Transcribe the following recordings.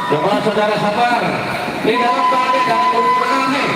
Coba saudara sabar. Di dalam keadaan dan berulang nih.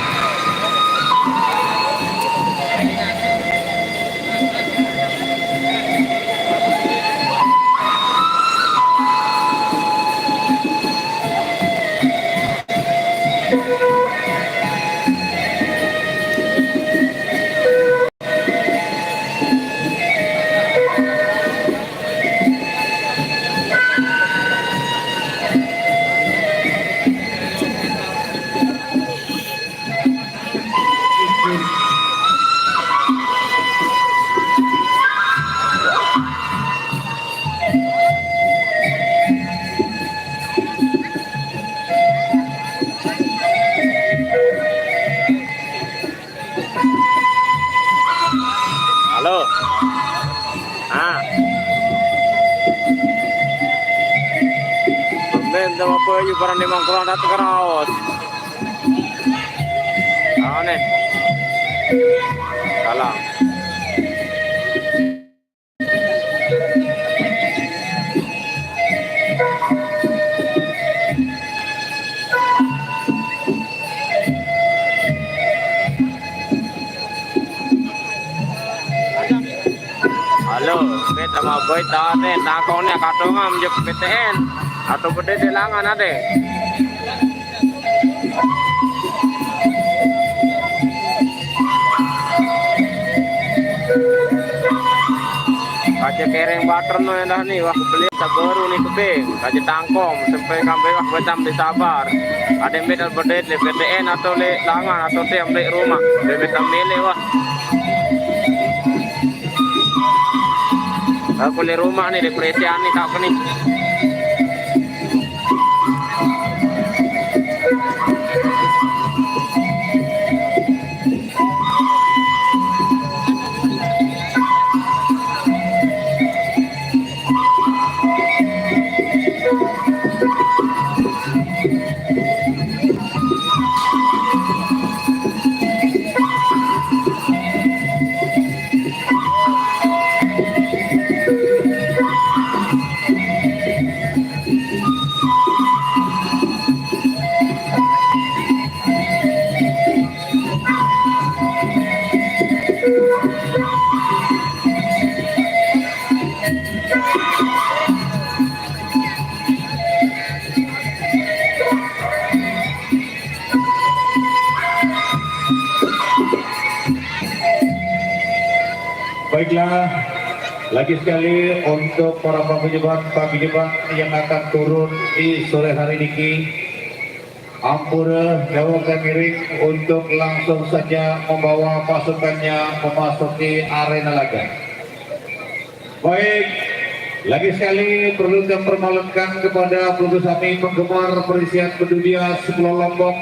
Halo. Benda apa aja barang di Mangkulang datang keraos. Aneh. Salah. Halo, beta mau boy tade takone katongam je PTN atau gede delangan ade. Kaje kereng bater no yang dah nih wah beli baru nih kebe kaje tangkom sampai kampe wah betam disabar ada medal berde le PTN atau le langan atau tem le rumah le betam mele wah. Aku di rumah nih, di perisian nih, tak nih. Baiklah, lagi sekali untuk para paguyuban yang akan turun di sore hari ini, ampura jawab dan miring untuk langsung saja membawa pasukannya memasuki arena laga. Baik, lagi sekali perlu saya permalukan kepada pelukis kami penggemar perisian Pedudia Pulau Lombok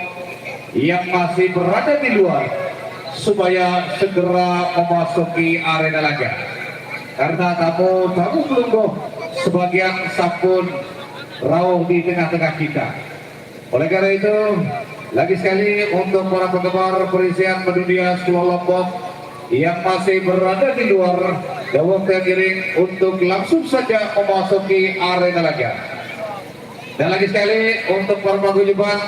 yang masih berada di luar supaya segera memasuki arena laga. Karena tamu pelungguh sebagian sampun rawuh di tengah-tengah kita. Oleh karena itu, lagi sekali untuk para penggemar perisian Pedudia Pulau Lombok yang masih berada di luar, dawang giring untuk langsung saja memasuki arena laga. Dan lagi sekali untuk para paguyuban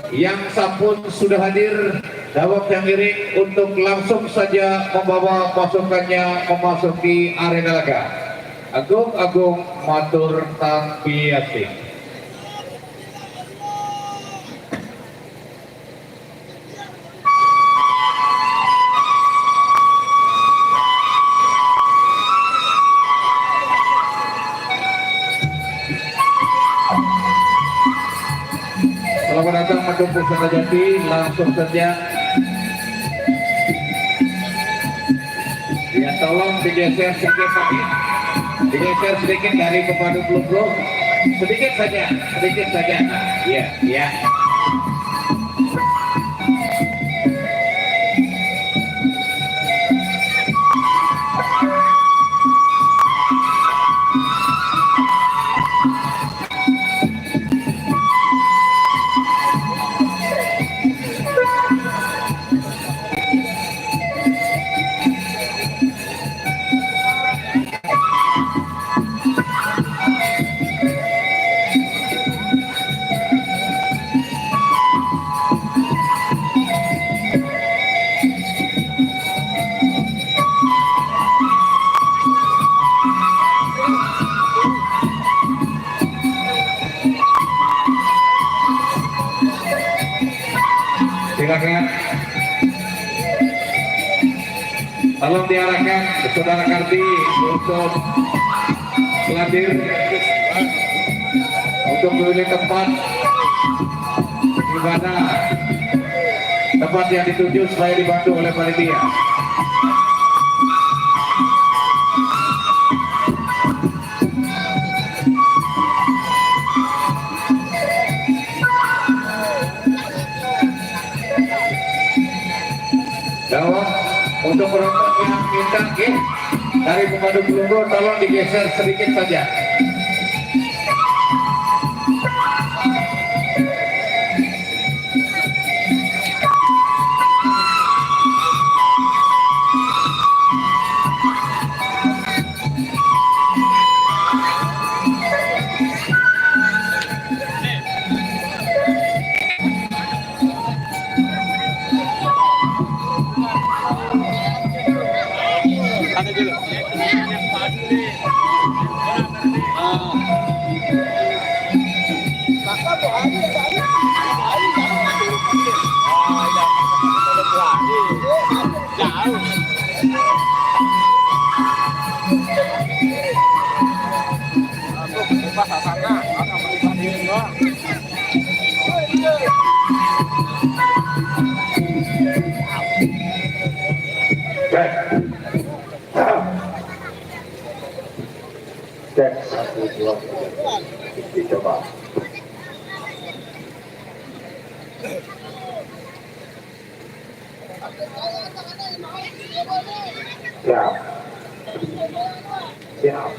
yang sampun sudah hadir, dawang giring untuk langsung saja membawa pasukannya memasuki arena laga. Agung matur tampiasi. Selamat datang Madung Pusaka Jati, langsung saja. Ya tolong digeser sedikit lagi, digeser sedikit dari pemadu peluru, sedikit saja. Ya. Silakan. Tolong diarahkan Saudara Kardi untuk hadir untuk memilih tempat di mana tempat yang dituju supaya dibantu oleh panitia. Jawab untuk penonton yang bintang dari pemandu pelunggu tolong digeser sedikit saja. Cek 1, 2, 3 dicoba. Siap. Siap.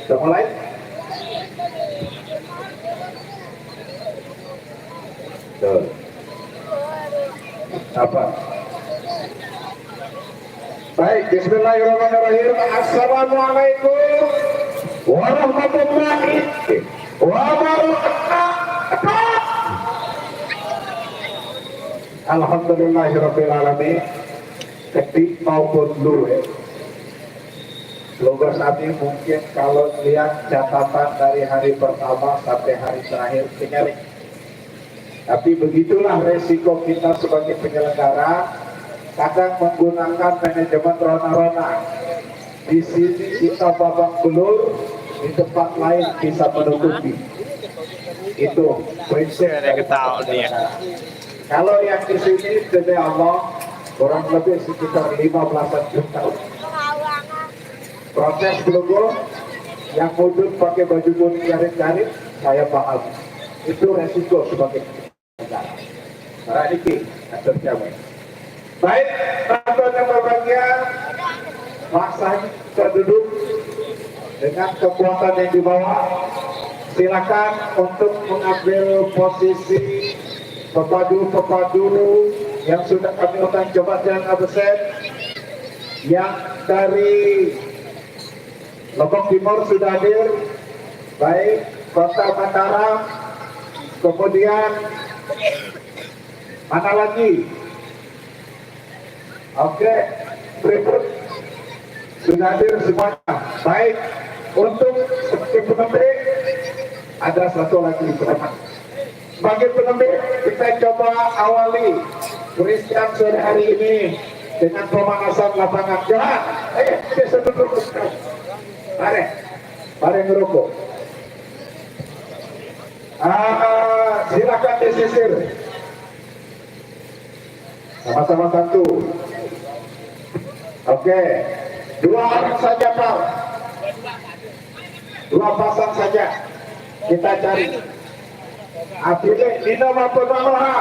Sudah mulai? Tuh. Apa? Baik, bismillahirrahmanirrahim. Assalamualaikum warahmatullahi wabarakatuh. Alhamdulillahirrahmanirrahim. Ketik maupun luwe. Semoga saat ini mungkin kalau lihat catatan dari hari pertama sampai hari terakhir tinggal. Tapi begitulah resiko kita sebagai penyelenggara, kadang menggunakan manajemen rona-rona. Di sini kita babak belur, di tempat lain bisa menutupi. Itu prinsip dari penyelenggara. Kalau yang di sini demi Allah kurang lebih sekitar 15 juta. Proses pelunggu yang wujud pakai baju kuning garis-garis, saya paham. Itu resiko sebagai negara. Nah, ini atur jamin. Baik, teman-teman yang berbahagia, laksanakan kita duduk dengan kekuatan yang dibawa. Silakan untuk mengambil posisi pepadu-pepadu yang sudah kami lakukan coba jangan absen. Yang dari Lombok Timur sudah hadir, baik Kota Mataram, kemudian mana lagi? Oke, berikut sudah hadir semuanya. Baik, untuk sebagai penerbit ada satu lagi teman. Sebagai penerbit kita coba awali peristiwa sore hari ini dengan pemanasan lapangan. Jangan, bisa duduk. Mari ngerokok. Silakan disisir. Sama-sama satu. Oke, 2 orang saja Pak. 2 pasang saja. Kita cari. Akhirnya Nino maupun Manoha.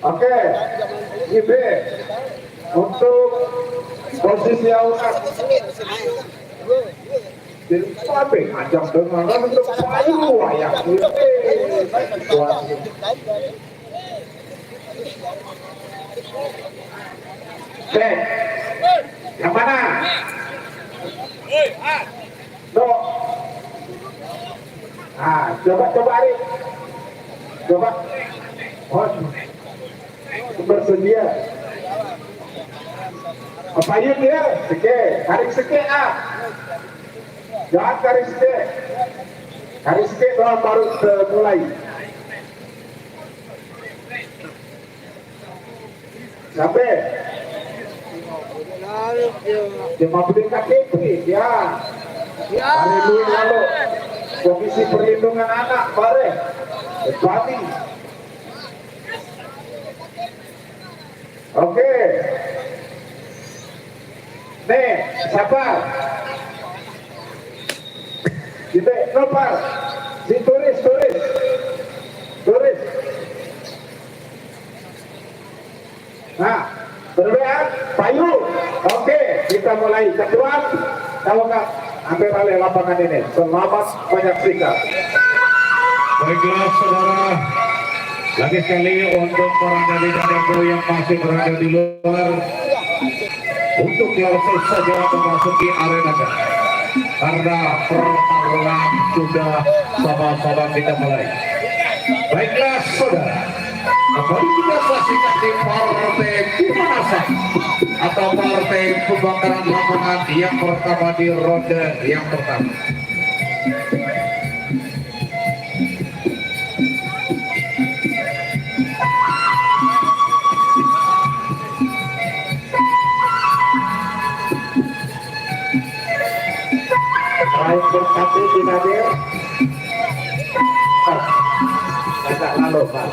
Oke, Ibe untuk posisi awal. Jadi sampai ajak dengan untuk payu ya. Oke, yang mana? No. Coba Ari. Coba. Oh, bersedia. Apa yun dia? Sige, karing sige Jangan karing sige. Hari sedikit doang baru mulai. Sampai 50 KTP ya. Hari dulu lalu Komisi Perlindungan Anak bare Bupati. Oke. Nih, sabar. Kita nopar. Si turis. Nah, berbean, payu. Oke, kita mulai. Ketuan, kalau nggak ambil alih lapangan ini. Selamat menyaksikan. Baiklah saudara, lagi sekali untuk para kandidat yang masih berada di luar, untuk langsung saja memasuki arena karena pertarungan sudah sama-sama kita mulai. Baiklah saudara, kembali kita saksikan di partai pemanasan atau partai pembakaran lapangan yang pertama di ronde yang pertama. Baik berkati di hadir. Agak lalu Pak.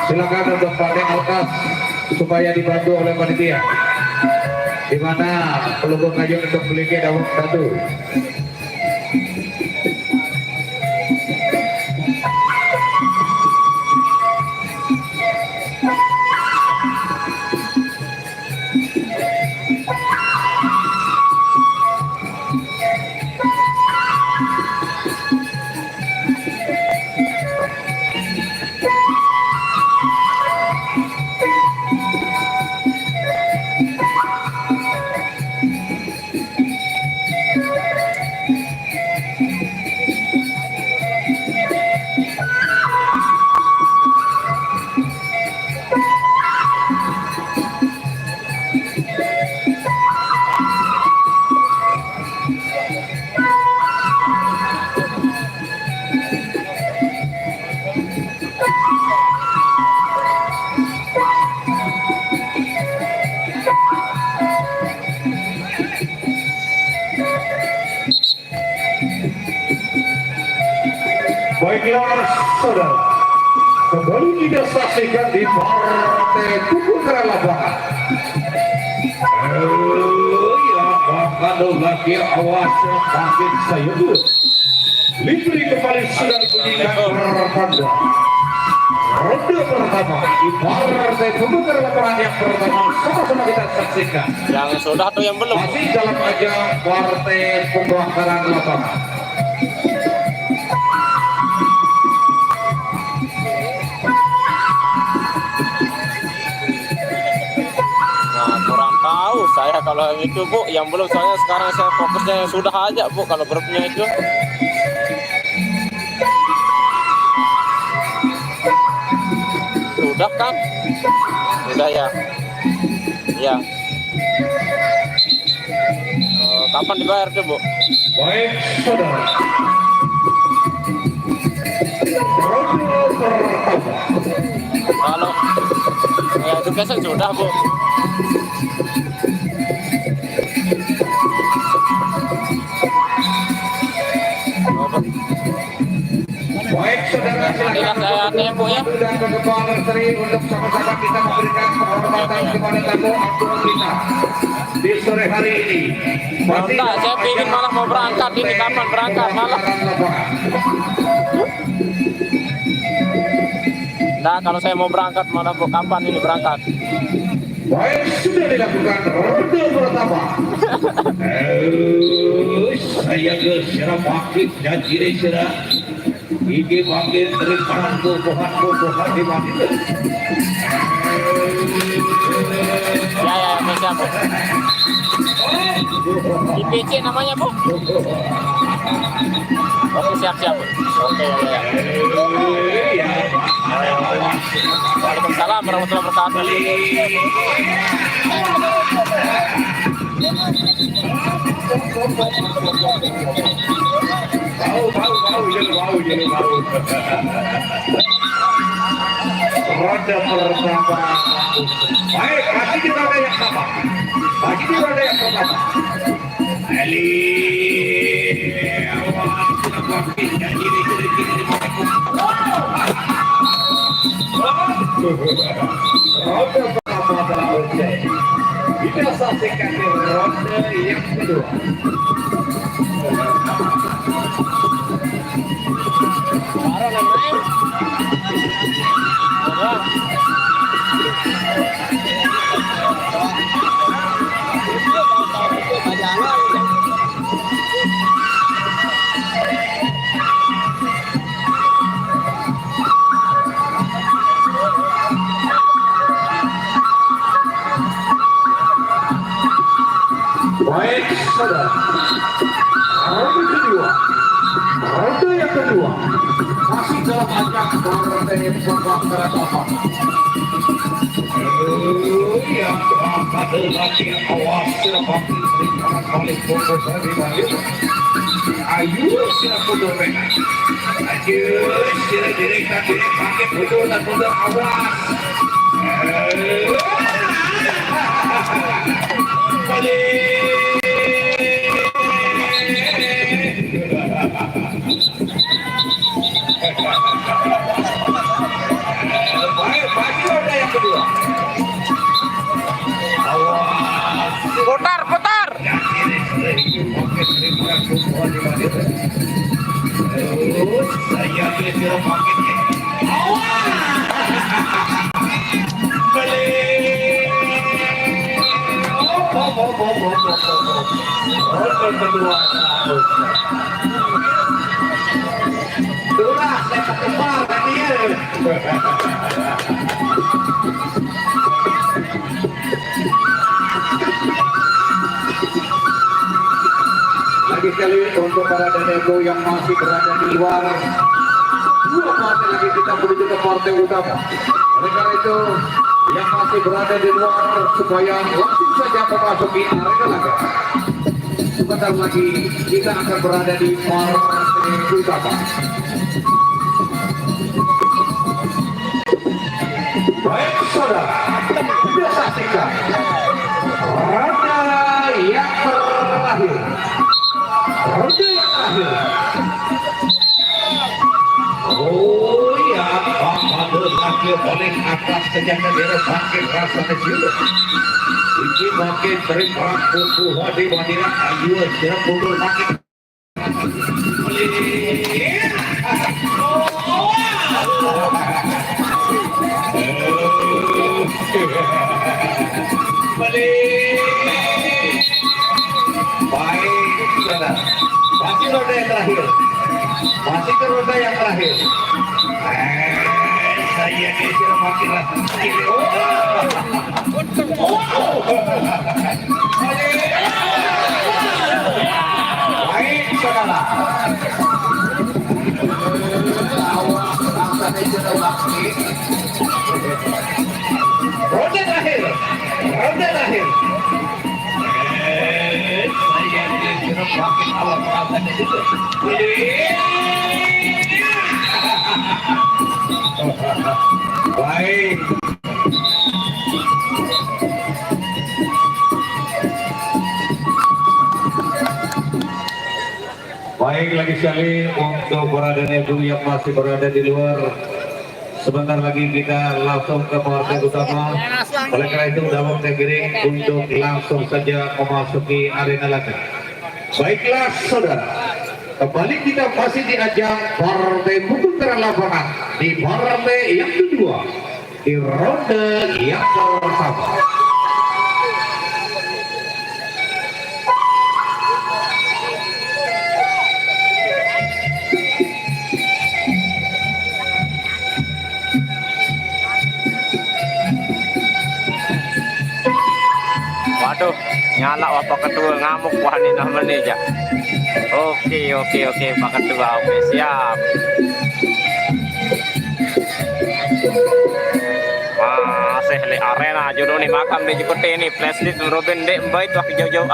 Silakan untuk pakai alkas supaya dibantu oleh panitia. Di mana pelukung kayu untuk beli daun satu. Baiklah saudara, kembali kita saksikan di partai pembukaan lapangan. Lapangan lagi awas makin saya dulu. Libri kembali sudah dibunyikan pertanda. Ronde pertama di partai pembukaan lapangan yang pertama sama-sama kita saksikan. Yang sudah atau yang belum? Masih dalam ajang partai pembakaran lapangan. Kurang tahu saya kalau yang itu Bu, yang belum, soalnya sekarang saya fokusnya yang sudah aja Bu, kalau grupnya itu. Sudah kan? Sudah ya. Ya. Kapan dibayar tuh Bu? Baik saudara. Ronde pertama. Kalau ya itu biasa sudah Bu. Baik saudara, silakan saya tempo ya. dan kepala Sri untuk sama-sama kita memberikan penghormatan kepada tamu Abdul Rina di sore hari ini. Enggak, saya ingin malah mau berangkat ini, kapan berangkat malah. Nah, kalau saya mau berangkat malah Bu, kapan ini berangkat? Baik, sudah dilakukan ronde pertama. Saya ke Serap Aktif dan Jiri Serap. Ini makin dari pohon di makin. Ya, siap Bu. Di PC namanya Bu. Oke, siap Bu. Oke, ya. Waalaikumsalam warahmatullahi wabarakatuh. Ronde pertama. Baik, kaki di roda yang sama. Kaki di roda yang pertama. Ali. Ronde pertama adalah usai. Kita saksikan di ronde yang kedua. Baik, saudara. Ronde kedua. Ronde yang kedua. Masih dalam ajang ronde yang pertama. Yang berangkat lagi awas silakan balik fokus di balik. Ayo silakan dorong. Ayo silakan direkan pakai foto dan foto awas. Balik. Putar. Saya beli paketnya. Lagi sekali untuk para Danego yang masih berada di luar, dua partai lagi kita menuju ke partai utama. Oleh karena itu, yang masih berada di luar supaya langsung saja memasuki arena laga. Sebentar lagi kita akan berada di partai utama. Baik saudara, kita saksikan ronde yang terakhir. Ronde yang terakhir. Oh ya, Pak lagi oleh atas senjata merah sakit rasa kecil. Ini makin terima buku hadi wadira ayu siap mundur makin. Baik, saudara. Masih roda yang terakhir. Masih ke roda yang terakhir. Saya disuruh makin rasa. Baik, saudara. Roda terakhir. Roda terakhir. Saya disuruh makin awal perasaan itu. Baik. Baik lagi sekali untuk para ibu yang masih berada di luar. Sebentar lagi kita langsung ke partai utama. Oleh karena itu dalam giring untuk langsung saja memasuki arena laga. Baiklah saudara, kembali kita masih di ajang partai pemutaran lapangan di partai yang kedua di ronde yang pertama. Waduh, nyala Pak Ketua ngamuk wah ini namanya aja. Oke Pak Ketua, oke siap. Masih di arena jodoh nih makam di Jepete ini flashlight Robin dek baik wah jauh-jauh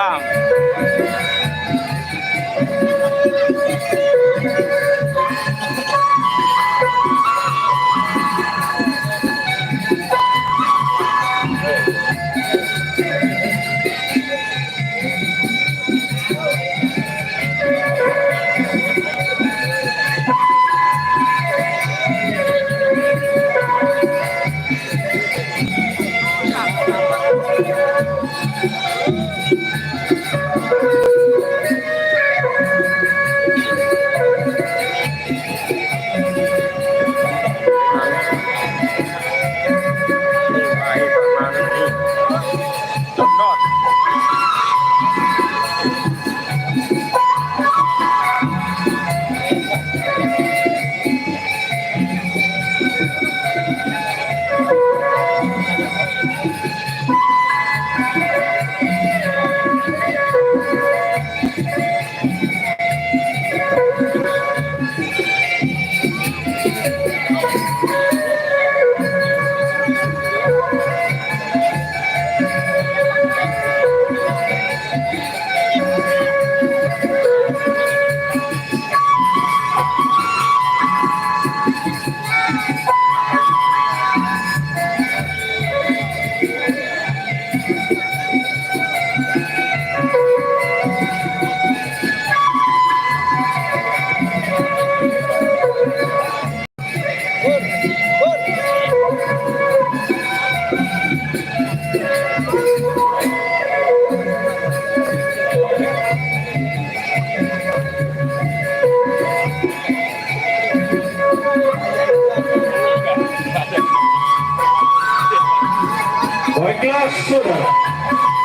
saudara,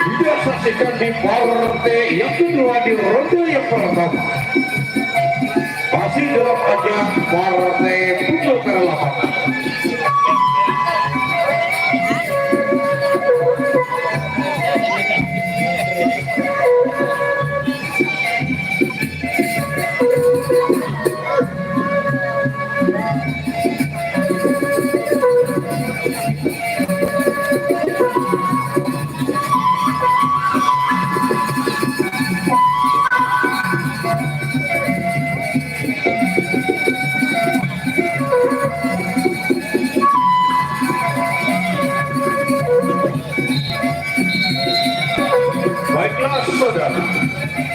tidak saksikan di partai yang kedua di ronde yang pertama. Masih dalam ajang partai pukul ke-8. Baiklah saudara,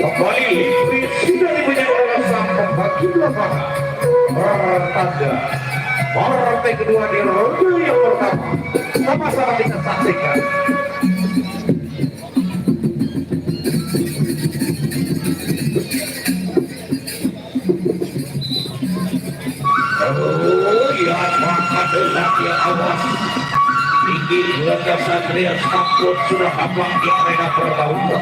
kembali Liquid sudah dibunyikan oleh sang pembagi lapangan. Pertanda partai kedua di ronde yang pertama. Sama-sama kita saksikan. Oh ya, maka adalah ya awas. Tinggi Belanda Satria Stakut sudah abang di arena pertauan.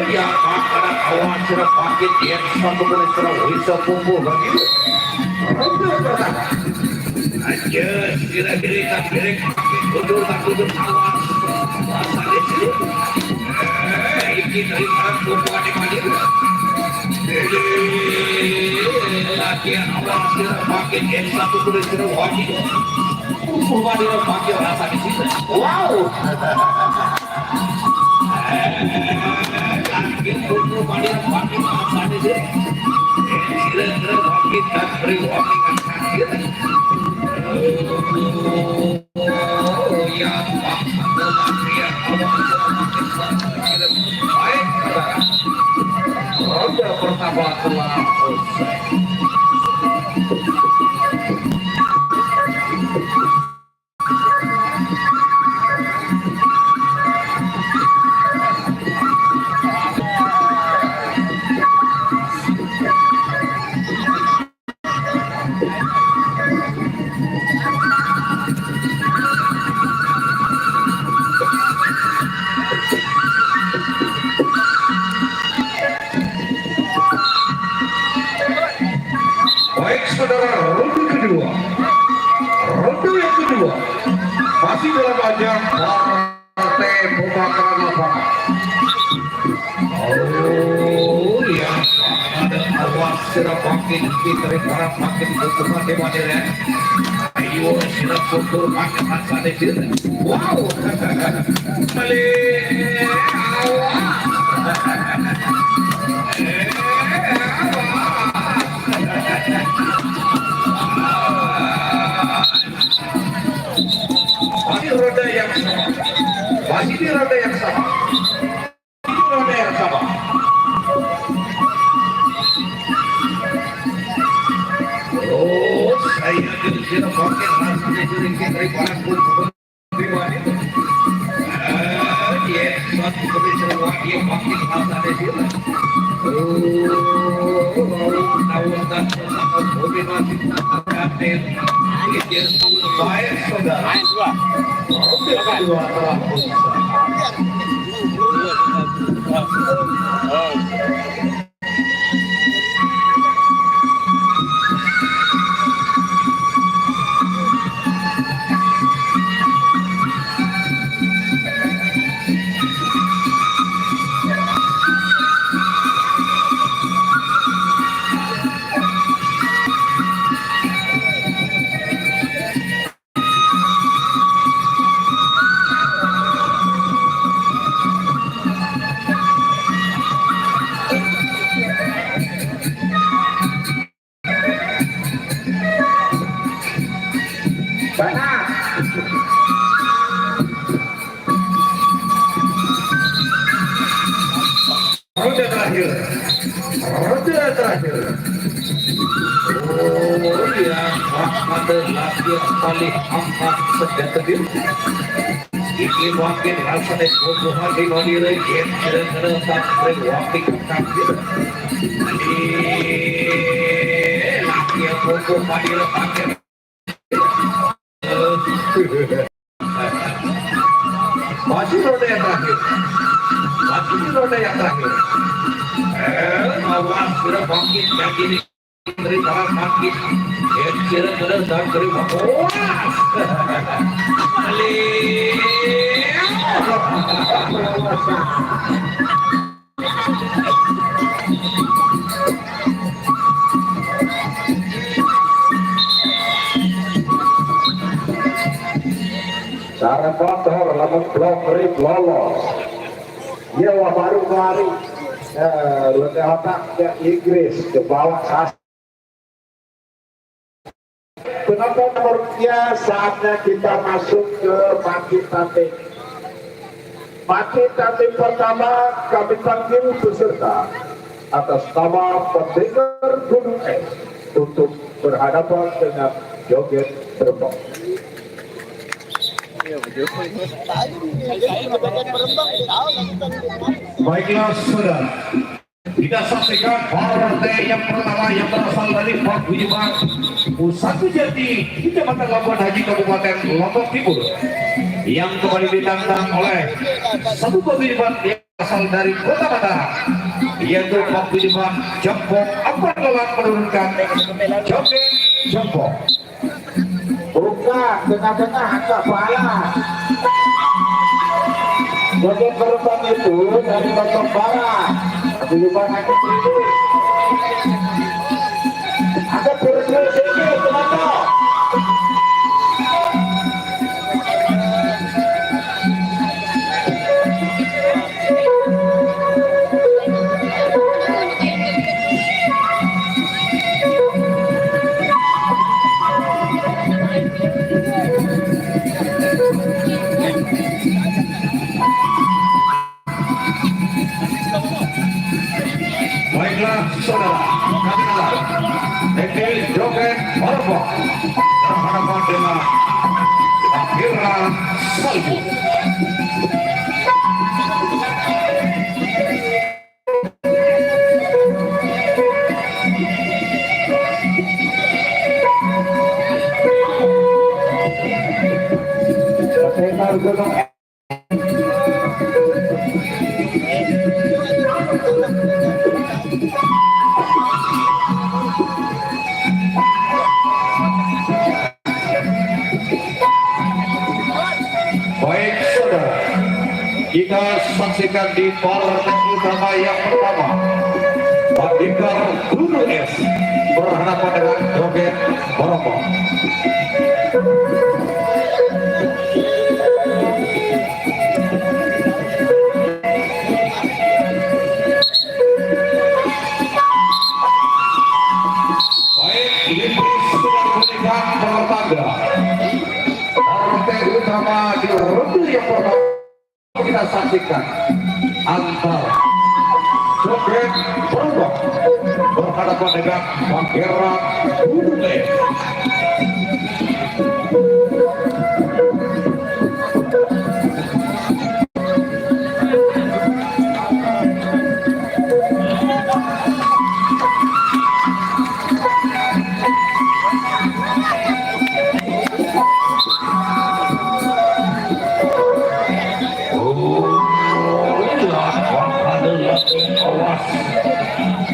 Ya makanan awan sudah pakai dia satu boleh sudah bisa kumpul bagi. Ronde pertama. Aja kira-kira tak kira mundur tak mundur awan. Masa di sini. Ini dari mana kumpulan di mana? Lagi awan sudah pakai dia satu boleh sudah wajib. Kumpulan dia pakai rasa di sini. Wow. Kumpulan dia pakai rasa di sini. Kira-kira pakai tak beri wakingan sakit. Oh ya, Pak. Dia awan sudah pakai baik. Ronde pertama telah selesai. Baik saudara, ronde kedua. Ronde yang kedua masih dalam ajang partai pembakaran lapangan. Oh ya, ada awas sudah makin kita para makin berteman di mana? Ayo sudah kumpul makin masa di sini. Wow, balik awas. Masih roda yang sama. Masih di roda yang sama. Di roda yang sama. Oh, saya tidak pakai rasa diri dari para pribadi. Dia satu kebiasaan dia pakai rasa diri. Tahun dan motivasi aktif. Itu baik saudara. Ronde kedua telah ronde terakhir. Ronde terakhir. Oh ya, ada lagi yang paling amat sejak tadi. Ini makin rasa dan kebutuhan di mana lagi kadang-kadang sampai waktu kafir. Ini laki yang butuh pada pakai. ronde yang terakhir. Lagi di ronde yang terakhir. Awas sudah bangkit yang ini dari para bangkit. Yang kira benar dan terima. Cara kotor, lamun blok rib lolos. Dia baru kemarin udah otak ke Inggris ke bawah khas. Penonton nomornya saatnya kita masuk ke Bangkit Tanding. Bangkit Tanding pertama kami panggil peserta atas nama Pendekar Gunung Es untuk berhadapan dengan joget terbang. Baiklah saudara, kita saksikan partai yang pertama yang berasal dari Pak Wijiman Pusat Jati Kecamatan Labuan Haji Kabupaten Lombok Timur yang kembali ditantang oleh satu Pak Wijiman yang berasal dari Kota Mataram, yaitu Pak Wijiman Jempok akan lelah menurunkan joget Jempok. Buka tengah-tengah kepala. Joget terbang itu dari Lombok Barat. Di luar hati ini. Ada kursus ini teman-teman. Baiklah saudara, kami telah Ekil Joget Orbok berhadapan dengan akhiran salju. Pendekar Gunung Es. Baik saudara, kita saksikan di partai utama yang pertama Pendekar Gunung Es berhadapan dengan joget Orbok. Partai utama di ronde yang pertama kita saksikan antara joget Orbok berhadapan dengan Pangeran Gunung Es.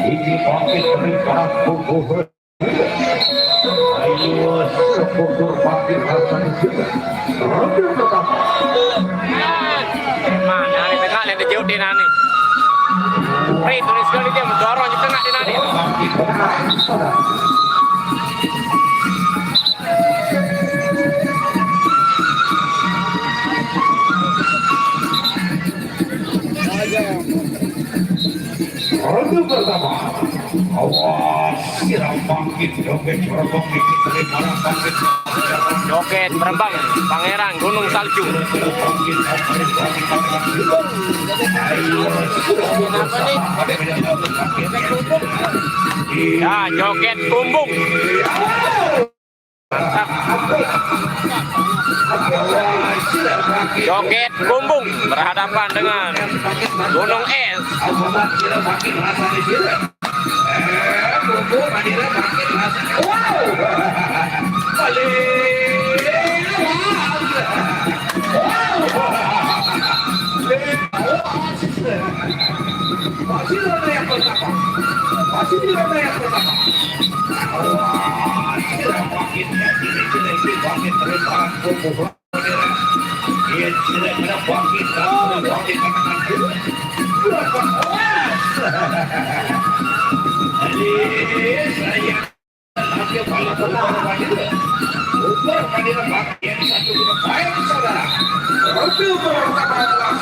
Ini bangkit dari para punggur. Ayo sepunggur bangkit rasanya juga. Ronde pertama. Mana ni tengah ni jauh di nani. Hei tulis sekali dia mendorong di tengah di nani. Bangkit benar, saudara. Ronde pertama. Awas, kira bangkit joget Orbok dari para bangkit. Joget terbang Pangeran Gunung Salju. Ya, joget bumbung. Mantap. Joget bumbung berhadapan dengan Gunung Es. Ini apa yang pertama? Wah, sudah makin ini makin terbang kubu. Dia tidak kena bangkit dan bangkit katakan dulu. Jadi saya lagi paling wanita. Ukur wanita bagian satu kita baik saudara. Roti ukur pertama adalah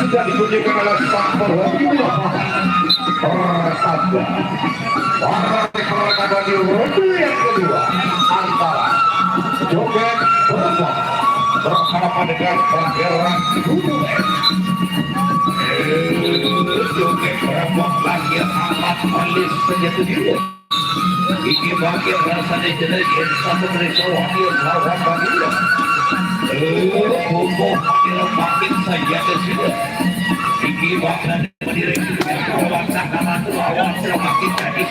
sudah ditunjukkan oleh sang perwakilan Persada. Para di ronde yang kedua antara Joget Berbang berhadapan dengan Pangeran Gunung Es. Joget Berbang lagi amat malis senjata dia. Ini bagian rasanya jelas satu dari wakil lawan bagian. Kumpul makin saja ke sini. Iki bagian berdiri lawan sakaman lawan semakin jadi.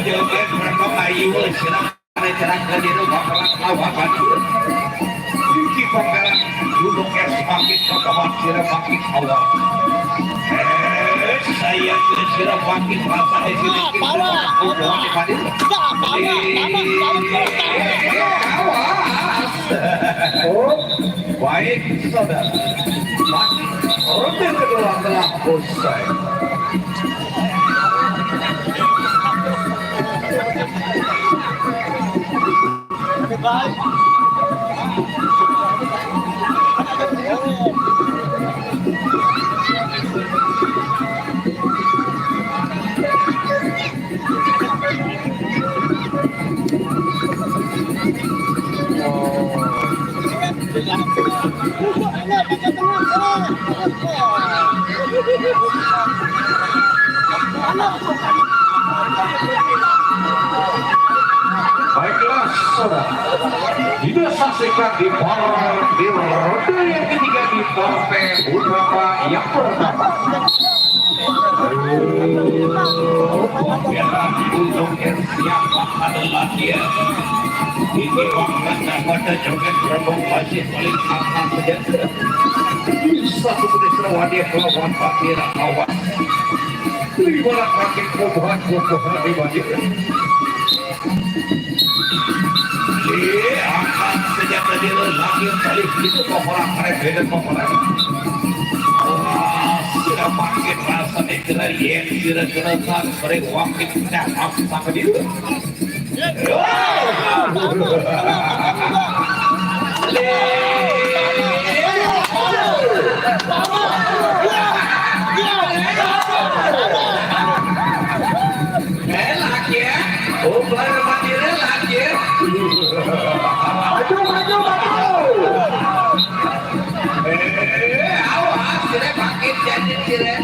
Joget Berbang ayu silakan cerahkan diri bakalan lawan bagian. Iki Pangeran Gunung Es semakin kekawan semakin awal. Saya kira makin rasa sedikit baik saudara, ronde kedua telah usai. Baiklah saudara, kita saksikan di ronde yang ketiga di partai utama yang pertama. Gunung Es siapa adalah dia? Ini bangga pada Joget Berbang masih paling aman saja. Bisa seperti Serawadia melawan Pakir Awas. Liburan makin kobohan di wajib. Akan sejak tadi lagi kali itu kobohan mereka dan kobohan. Sudah makin rasa negara yang kira-kira sampai waktu tidak apa dia. Awas, sudah pakai jadi kira.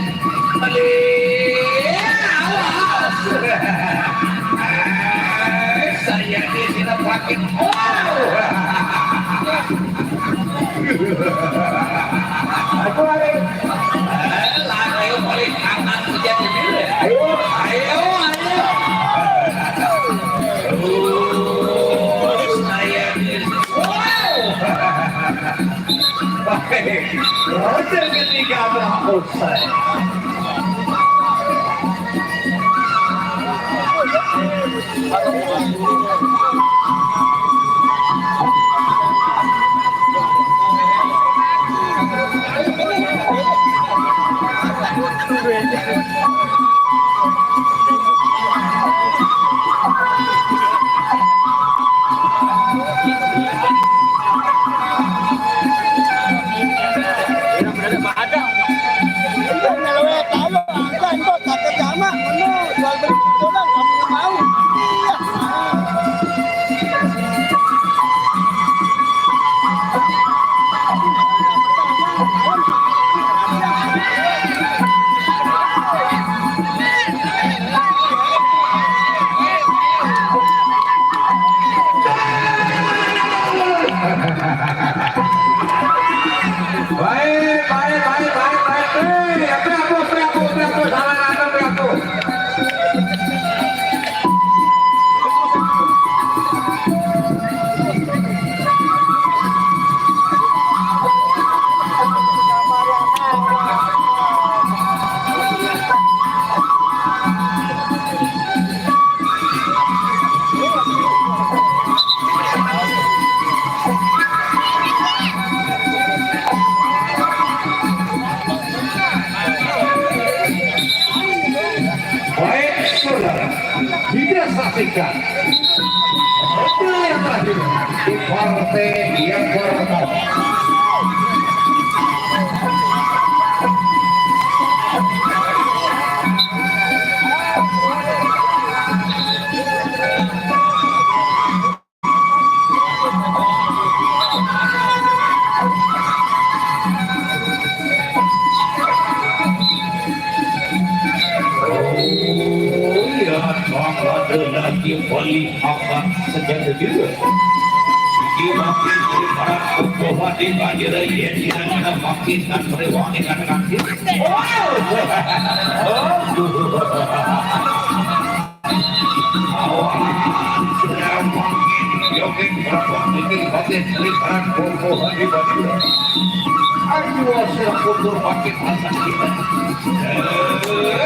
Saya di sini pakai. Aku lagi boleh kanan saja dulu. Ayo. Saya di sini. Baik, ronde ketiga telah usai. Baik saudara, kita saksikan yang terakhir di partai yang pertama. Lagi melihat sejak dulu di makin para pembawa di banjir yang tidak makin dan berwangi dan kaki. Sedang makin joget berapa mungkin batin berikan pembawa di banjir. Aduh, sedang kubur makin atas kita.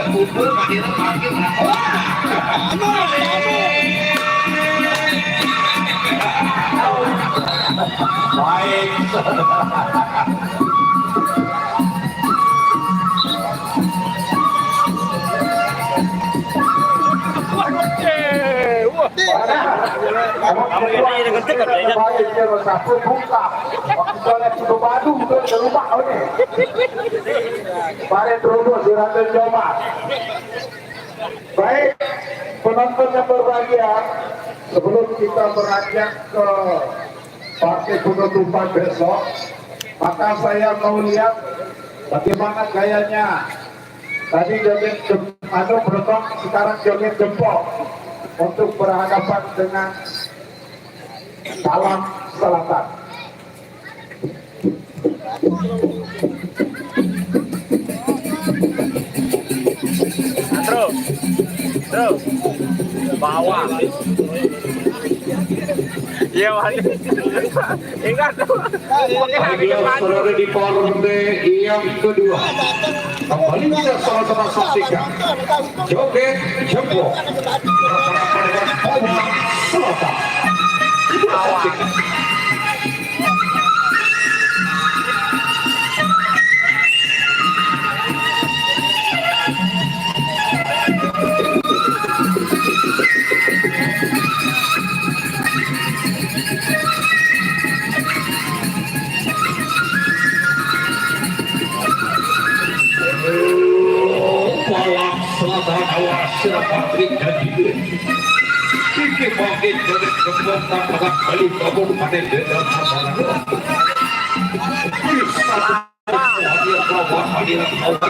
Kubur makin makin baik. Baik, penonton yang berbahagia, sebelum kita beranjak ke partai penutupan besok, maka saya mau lihat bagaimana gayanya. Tadi joget penonton, sekarang joget jempol untuk berhadapan dengan Salam Selatan. Terus bawah. Iya, ingat tuh. Saudara di partai yang kedua, kembali kita sama-sama saksikan joget jempol Selatan. Selatan awas Patrik dan Jibril. Kiki bangkit dari kekuatan pada kali kabur pada dalam masalah. Hadir kawan hadir kawan.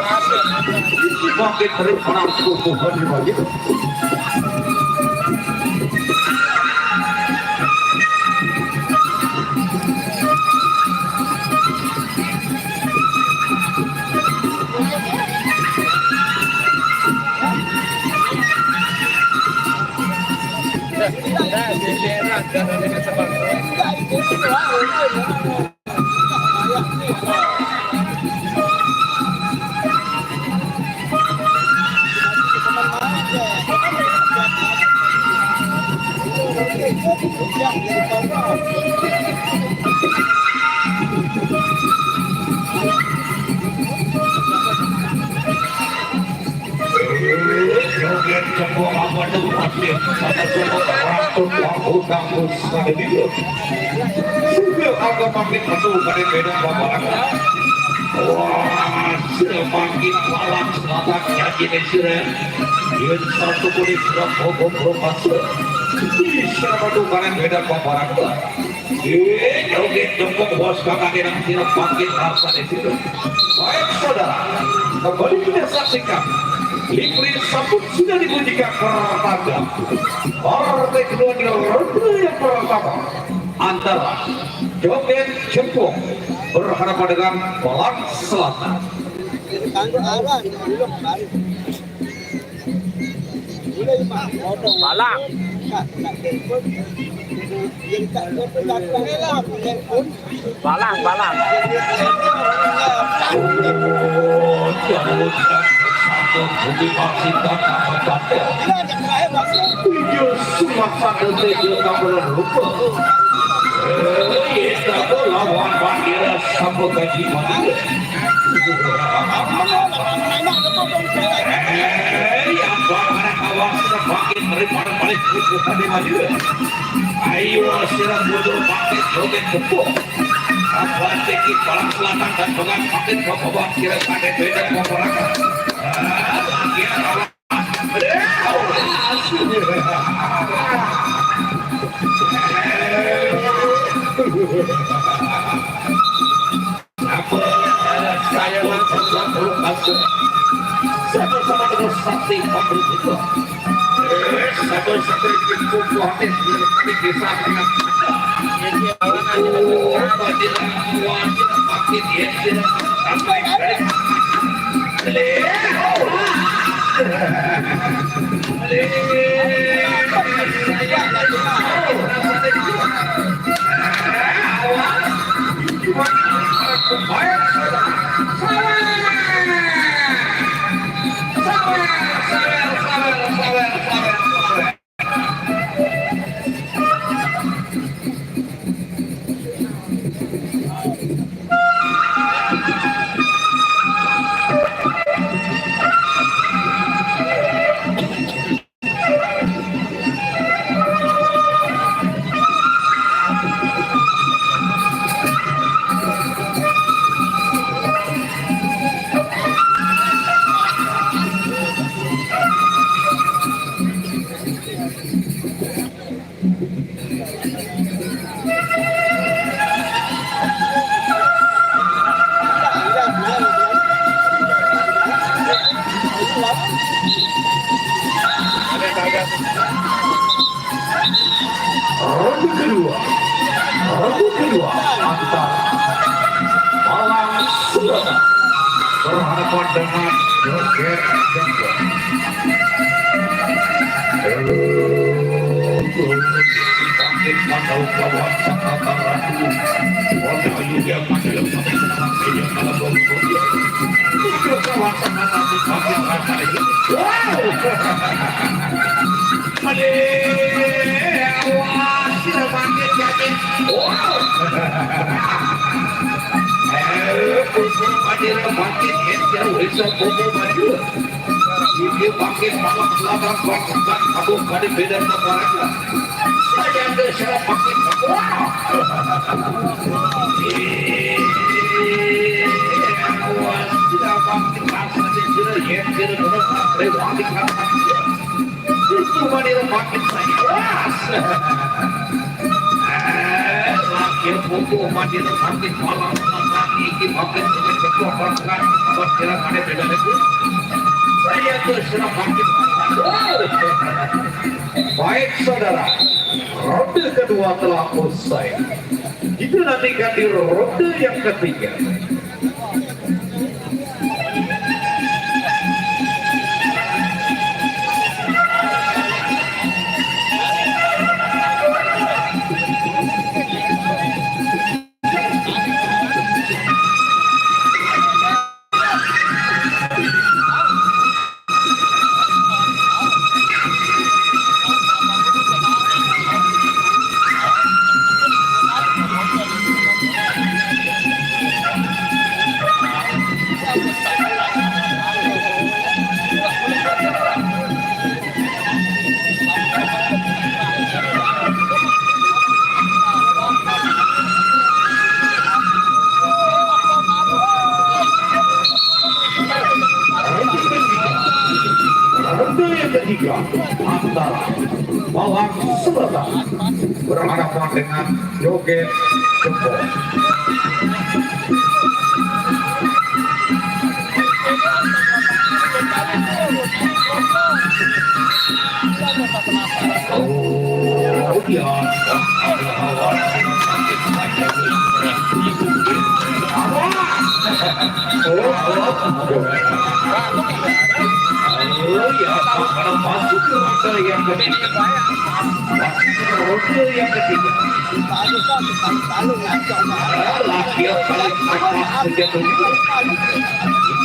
Kiki bangkit dari perang kubu hadir. Semakin malam selatan nyanyi Nesira Yun satu kulit serap bobok masuk bisa bertukaran beda paparan joget jempol bos kakak yang tidak makin rasa Nesira. Baik saudara, kembali kita saksikan Liprin Sabut sudah dibunyikan pertanda. Partai kedua di ronde yang pertama antara joget jempol berhadapan dengan Balang Selatan. Balang. Balang, balang. Ayo sirah bodoh pakai joget tepuk. Apa teki palang selatan dan dengan pakai bawa kira pakai beda masyarakat. Saya sama-sama dengan sakti pabrik itu. Satu-satu kumpul hati di desa dengan ronde kedua antara Malang Selatan berhadapan dengan Joget Jenggot. Bangkit pandau kawan Sakatan Ratu Wanda Yulia Mandel Sampai Kalah Bangkit Itu kawan Sakatan Bangkit Ratu awas tidak bangkit yakin bangkit jauh bisa bobo maju ini bangkit malam selatan bangkit aku pada beda masyarakat saya ada salah bangkit awas tidak bangkit rasanya sudah tidak bangkit itu manila bangkit saya laki buku manila bangkit malam iki bangkit dengan ketua bangkat perkiraan ada beda itu saya terserah bangkit baik saudara ronde kedua telah usai itu nantikan di ronde yang ketiga. Ketiga antara Malang Selatan berhadapan dengan Joget Jenggot. Oh ya, oh ya, kalau masuk ke ronde yang ketiga, Laki yang paling keras sejatuhnya.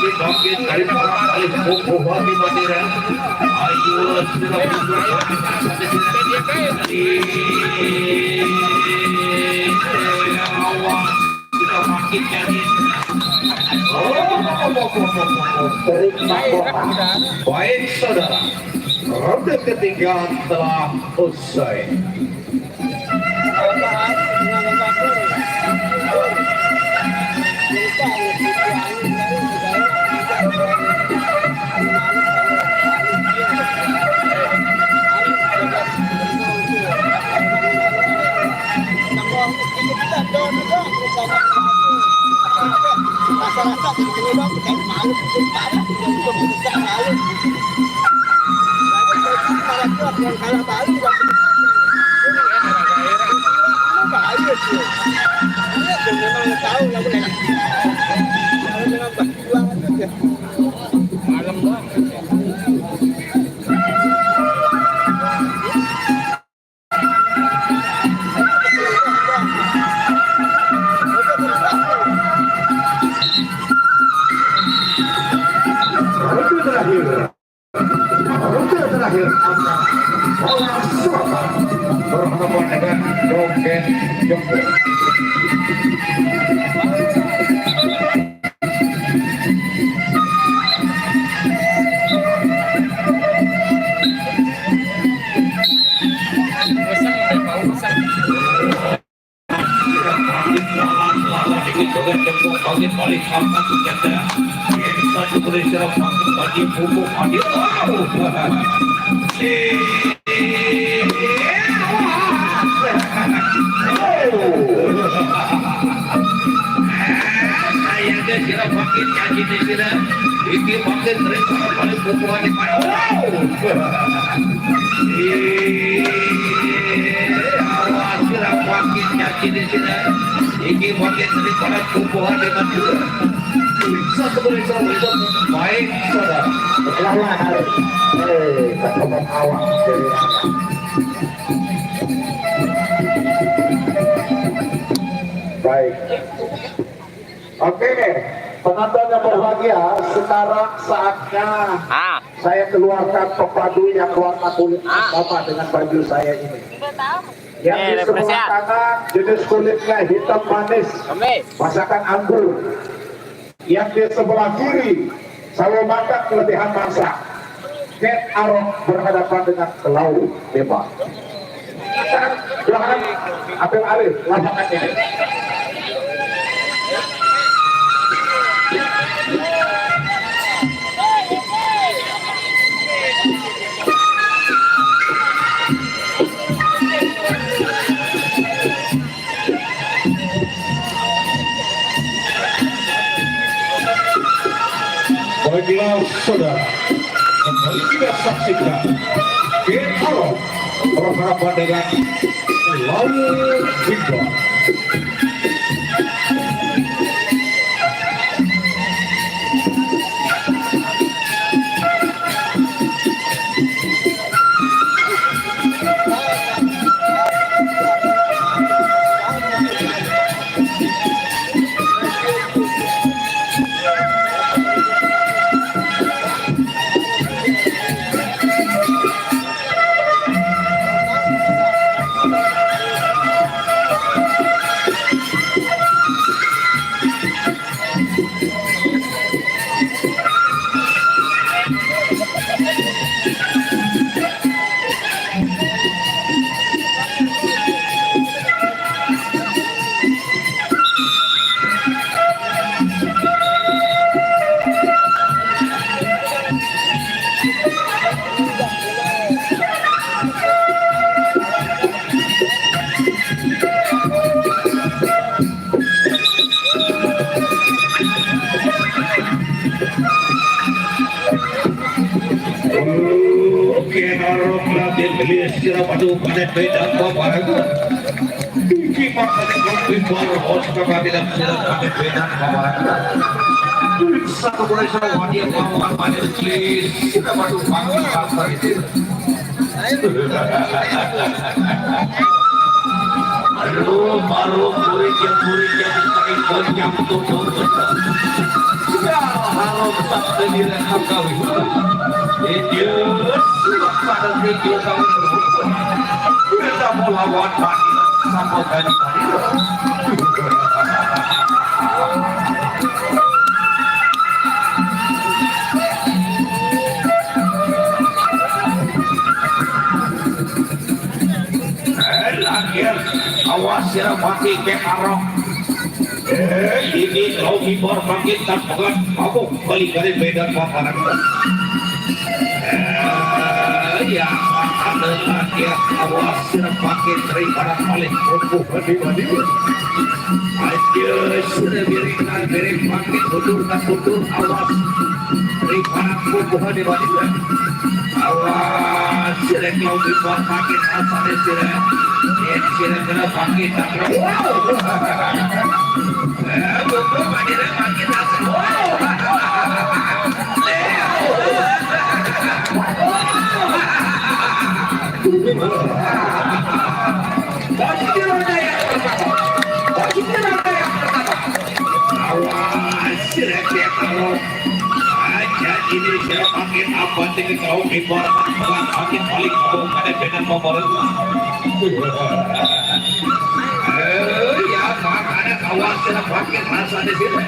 Ini bagian dari para paling kokoh di Madura. Ayo sudah sudah makin jadi. Baik saudara, ronde ketiga telah usai. Masyarakat itu memang bukan malu, bukan parah, bukan besar malu. Para klub yang kalah baru bahaya sih. Dia memang tahu lagu lain. Kalau dengan perjuangan itu malam doang. Ronde terakhir bola Surabaya berhadapan dengan Roket Jonggo. Ini bagian daripada tumbuhan dengan juga. Satu berita baik saudara. Lawan hari. Ketemu awak dari awak. Baik. Oke, penonton yang berbahagia, sekarang saatnya saya keluarkan pepadu yang warna kulit sama dengan baju saya ini. Yang di sebelah kanan jenis kulitnya hitam manis, masakan anggur. Yang di sebelah kiri sawo makan kelebihan masak. Ket Arok berhadapan dengan Lau Bebas. Silahkan ambil alih lapangan ini. Baiklah saudara, kembali kita saksikan Ket Arok berhadapan dengan Lau Bebas. Kira padu pada beda apa tinggi maka dengan baru harus tidak pada beda apa satu boleh sama dia kawan pada please kita padu panggil apa itu aduh baru murid yang ditarik goncang tutup. Ya harus tak sendirian kami. Itu pada video kami. Kita melawan tadi sama tadi. Akhir awas sirah mati ke arok. Ini kau bibor bangkit tak pegat mabuk balik dari medan paparan. Ya ada akhir awas sirah bangkit daripada paling rumpuh badi-badi. Aja sudah berikan beri bangkit mundur awas daripada rumpuh badi-badi. Awas sirah kau bibor bangkit asalnya sirah. Sirah kena bangkit tak betul bagi kita semua. Awas, siapa kalau aja ini siapa pakai apa tinggal kau impor pakai paling kau ada dengan nomor ya ada kawan siapa pakai rasa di sini.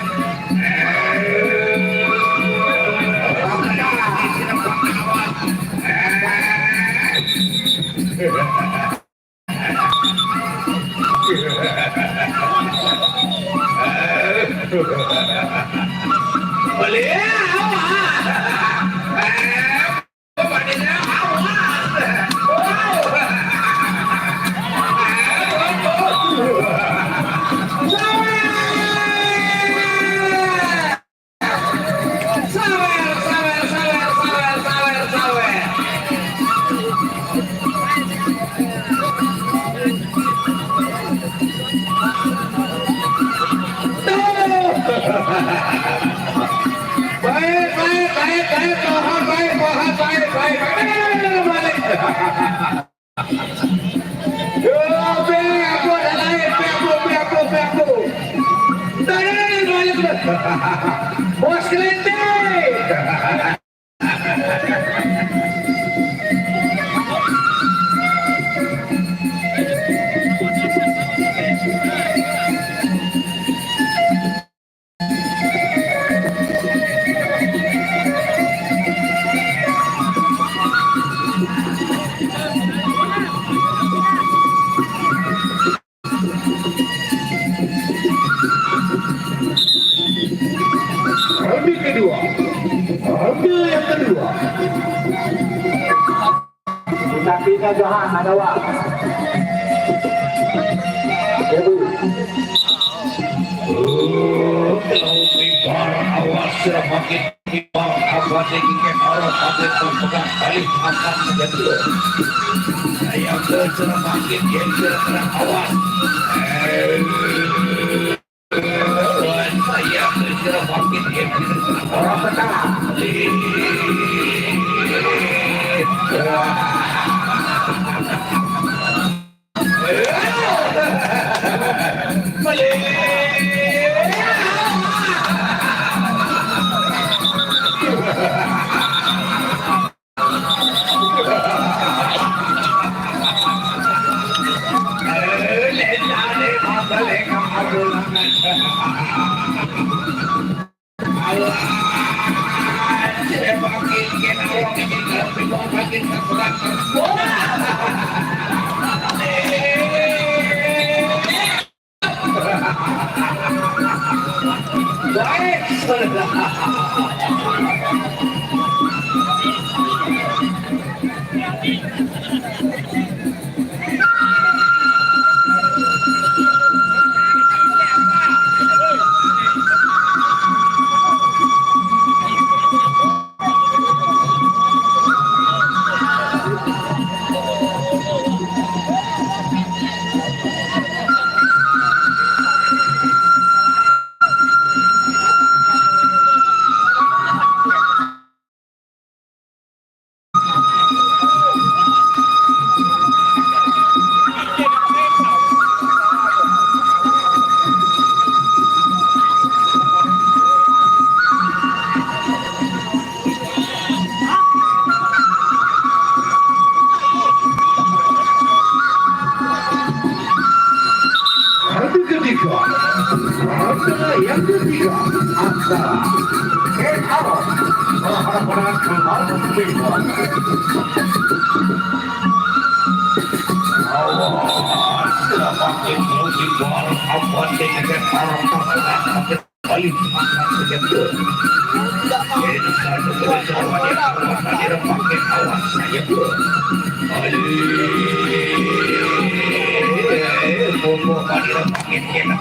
Bos kelinting. Sapinya Johan ada wak. Awas semakin kibar awas ingin orang ada tempat kali akan menjadi. Saya semakin kibar awas. Saya semakin kibar orang petang. yang ketiga adalah Ken Arok berhadapan dengan Bimbo. Sudah pakai closing ball apa dengan Ken Arok paling semangat betul. Ini satu kebetulan dia pakai awas saja tuh. Bobo pada pakai enak.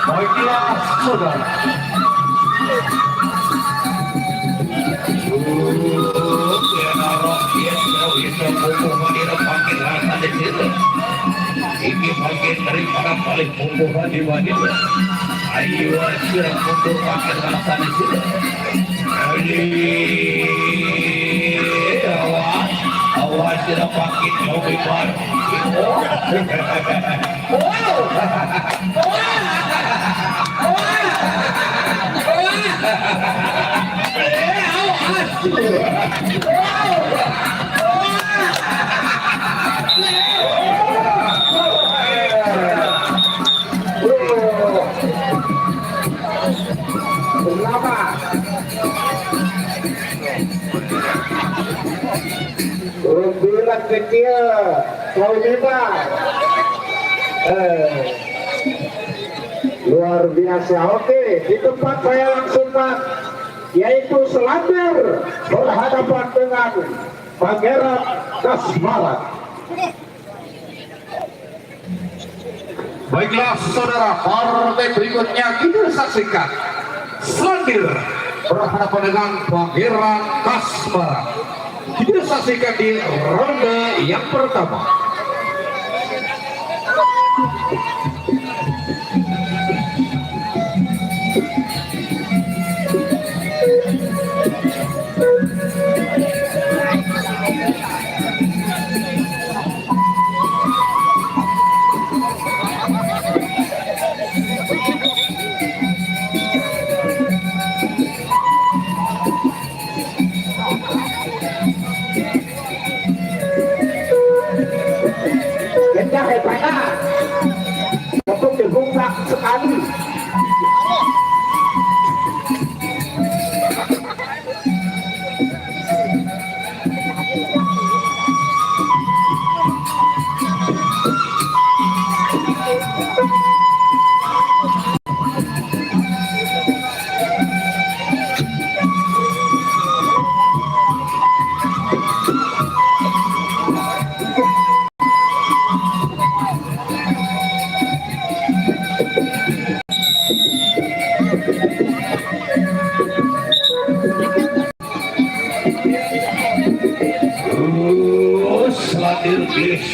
Baiklah saudara. Ini bagian daripada paling pembunuhan di wanita. Ayo aja untuk pakai rasa di sini. Awas, awas tidak pakai coba baru. Bilang kecil, kau bebas. Luar biasa. Oke, di tempat saya langsung Pak, yaitu Selandir berhadapan dengan Pangeran Kasmaran. Baiklah saudara, partai berikutnya kita saksikan Selandir berhadapan dengan Pangeran Kasmaran. Kita saksikan di ronde yang pertama. Untuk dibuka sekali.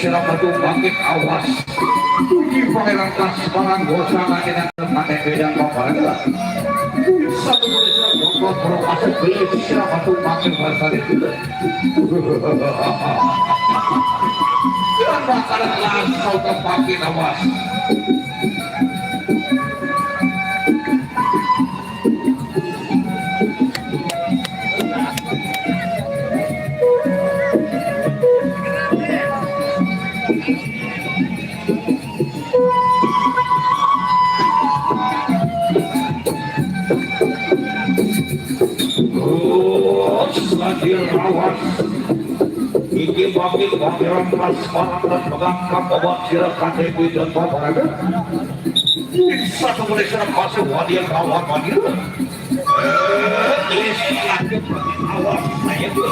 Siapa tuh bangkit awas. Tujuh Pangeran Kasmaran bersama dengan temannya beda Pangeran. Satu bersama bongkot berpasang beli siapa tuh bangkit bersama itu. Dan bakalan langsung ke bangkit awas. Seladir awas iki bagi pangeran mas orang pegang kapabat silakan dewi dan babaraga satu boleh serap kasih wadian kawan wadian ini seladir awas saya tuh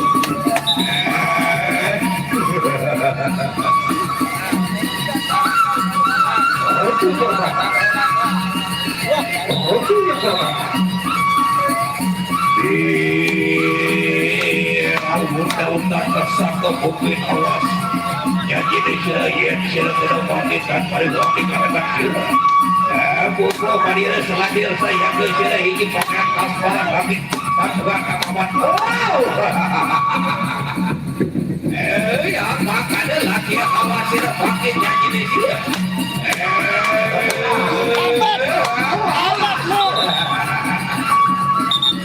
undang-undang tersangka bukti awas jadi sila kedampingan pada waktu karena kira buku hadir seladir saya ke sila ini pakai kamparan kami tanpa kawan ya maka ada lagi yang khawatir pakai nyanyi dia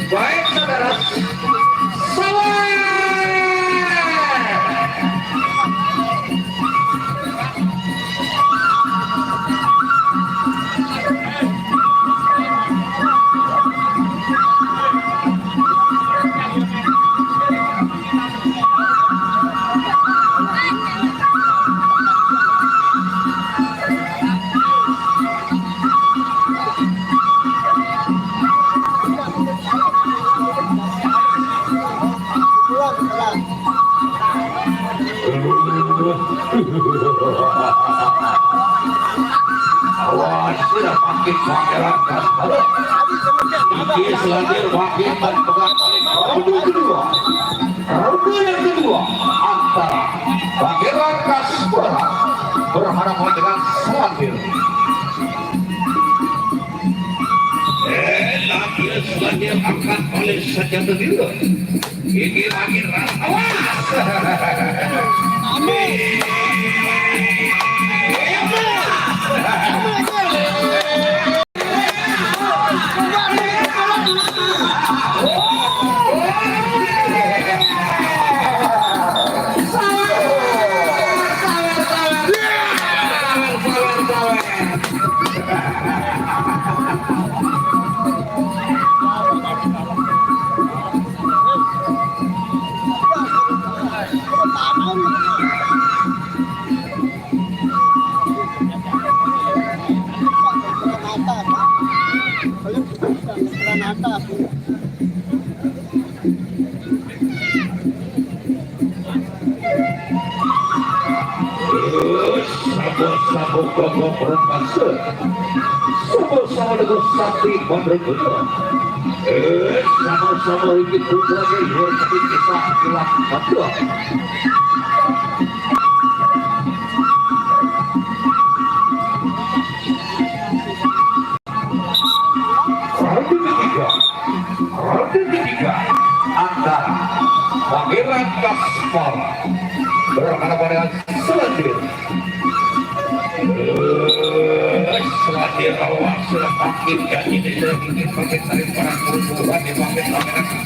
baik saudara awas sudah makin pangeran kasar ini seladir makin dan pegang kedua yang kedua antara pangeran kasar berhadapan dengan seladir seladir akan oleh saja berdiri ini makin awas sabuk gogok berpaksa sama-sama dengan sakti berguna sama-sama ingin berbagai luar tapi kita telah berdua round ketiga antara Pangeran Kaspar berhadapan dengan Seladir Seladir awas sudah makin jadi tidak ingin pakai tarik barang perempuan di pakai pangeran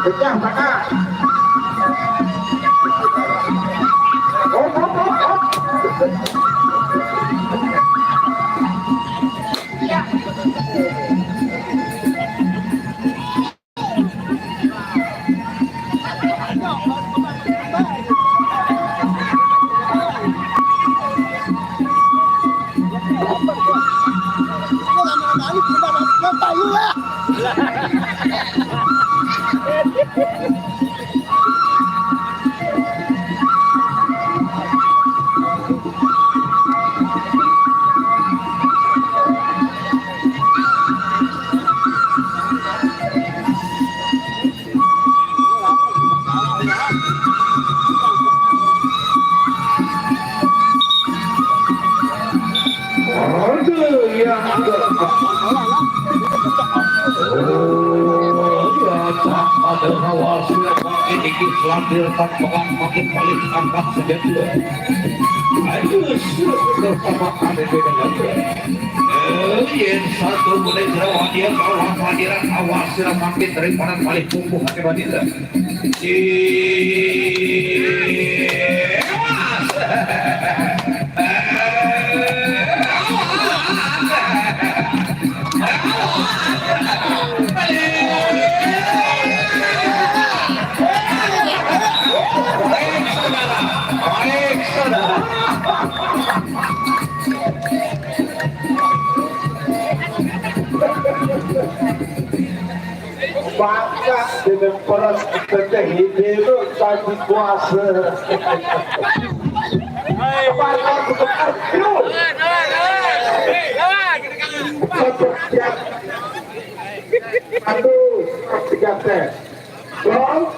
Pecah, kakak. Ya, ada awal sudah makin dikit lampirkan makin paling angkat saja dulu. Ayo sudah bersama kami dengan yang satu mulai jerawan dia kawan hadiran awal sudah makin daripada paling punggung hati badila. bangga dengan peran terjadi itu tadi kuasa. Bangga untuk arju. Aduh, tiga tes. Bro,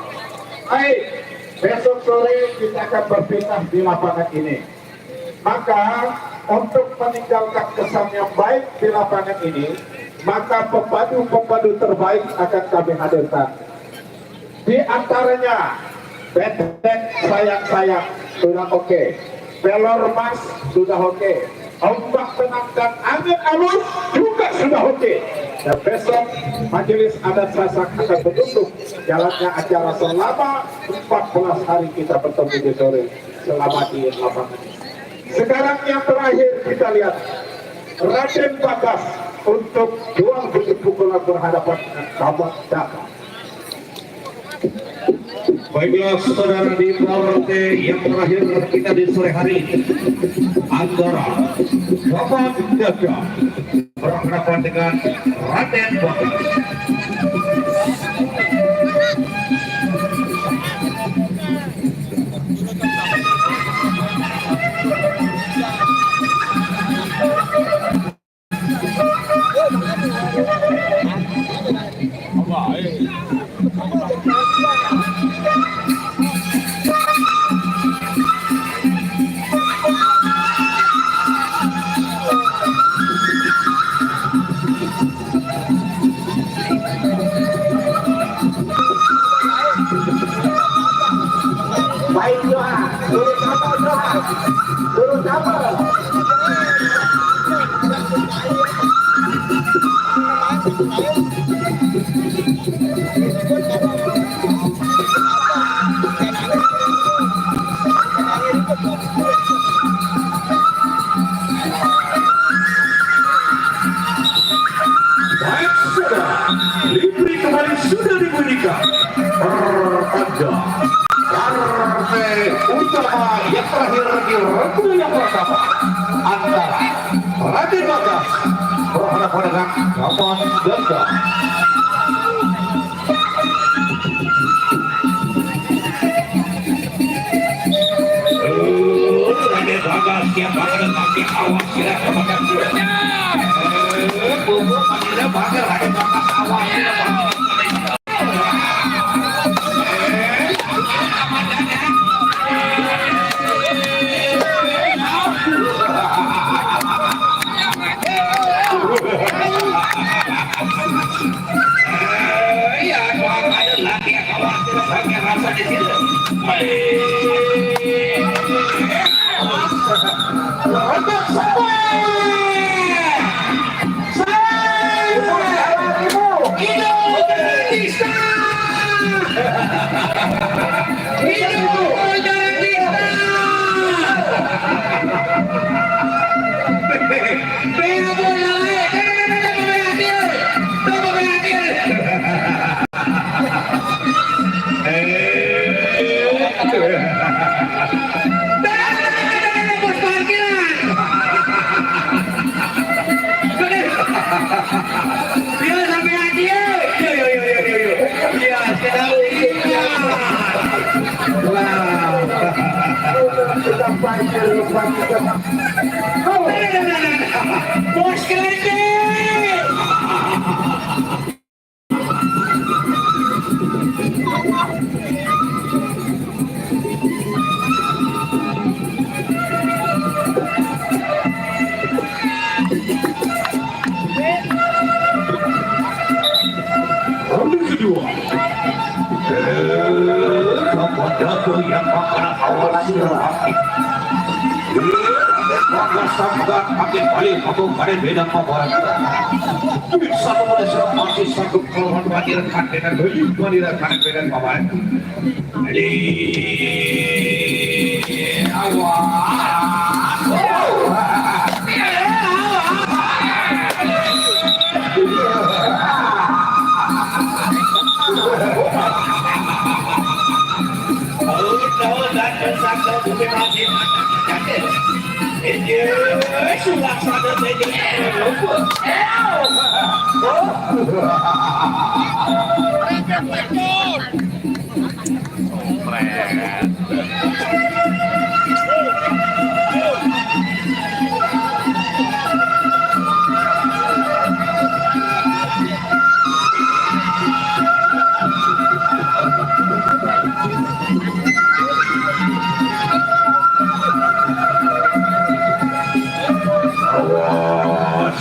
besok sore kita akan berpindah di lapangan ini. Maka untuk meninggalkan kesan yang baik di lapangan ini, maka pembantu terbaik akan kami hadirkan. Di antaranya Benteng sayang-sayang sudah oke, pelor mas sudah oke, ombak tenang dan angin alus juga sudah oke. Dan besok majelis adat Sasak akan menutup jalannya acara selama 14 hari kita bertemu di sore selama di lapangan. Sekarang yang terakhir kita lihat Raden Bagas untuk dua pukulan berhadapan dengan Kabat Daka. Baiklah saudara di Polrete yang terakhir kita di sore hari ini antara Kabat Daka berhadapan dengan Raden Bagas. Baik doa, turun kapal doa, turun kapal. Baik saudara, Libri kembali sudah dibunyikan. Pertanda partai utama yang terakhir di regu yang pertama antara Raden Bagas berhadapan dengan Kabat Daka. Raden Bagas yang bakal makin awas silakan makan dulunya. Bubuk makin bakal Raden Bagas awas silakan. Bos keren. yang makanan awal hati. Maka sambat makin balik aku pada beda kabar. Satu pada serap masih satu keluhan wanirakan dengan baju wanirakan beda kabar. Jadi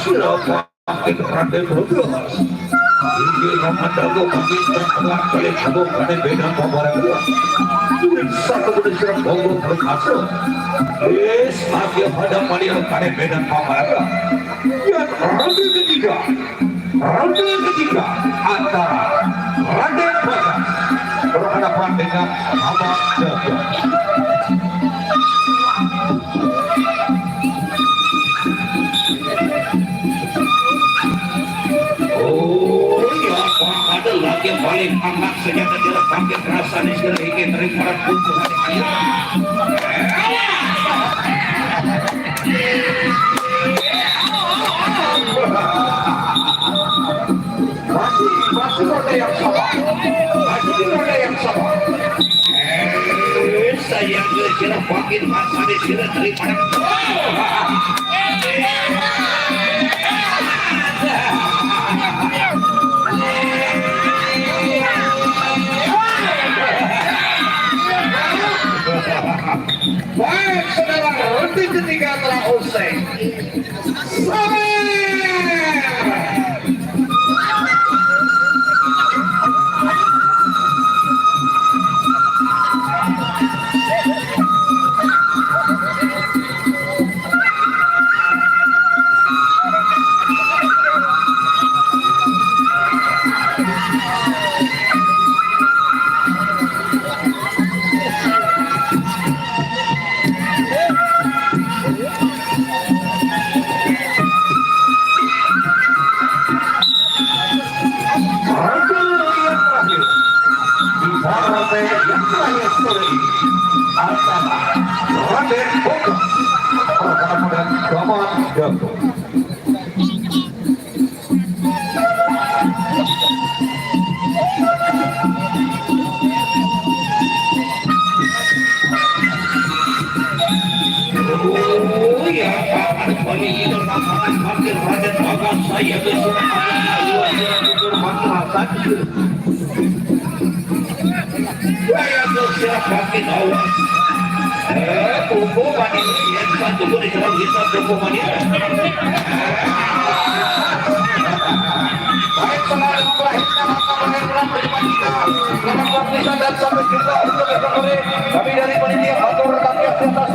siapa itu rantai bergerak ini memandangku kami terkenal kali kamu pada beda kabar satu pada serap bonggol berhasil lagi pada panir pada beda kabar yang rantai ketiga antara rantai batas berhadapan dengan Ahmad Jaga. Ada lagi yang paling hangat senjata jarak panggil perasaan yang segera ingin daripada untuk hati masih ada yang sama sayang jarak panggil perasaan yang segera daripada baik saudara, ronde ketiga telah usai. Kami dari panitia atur rakyat atas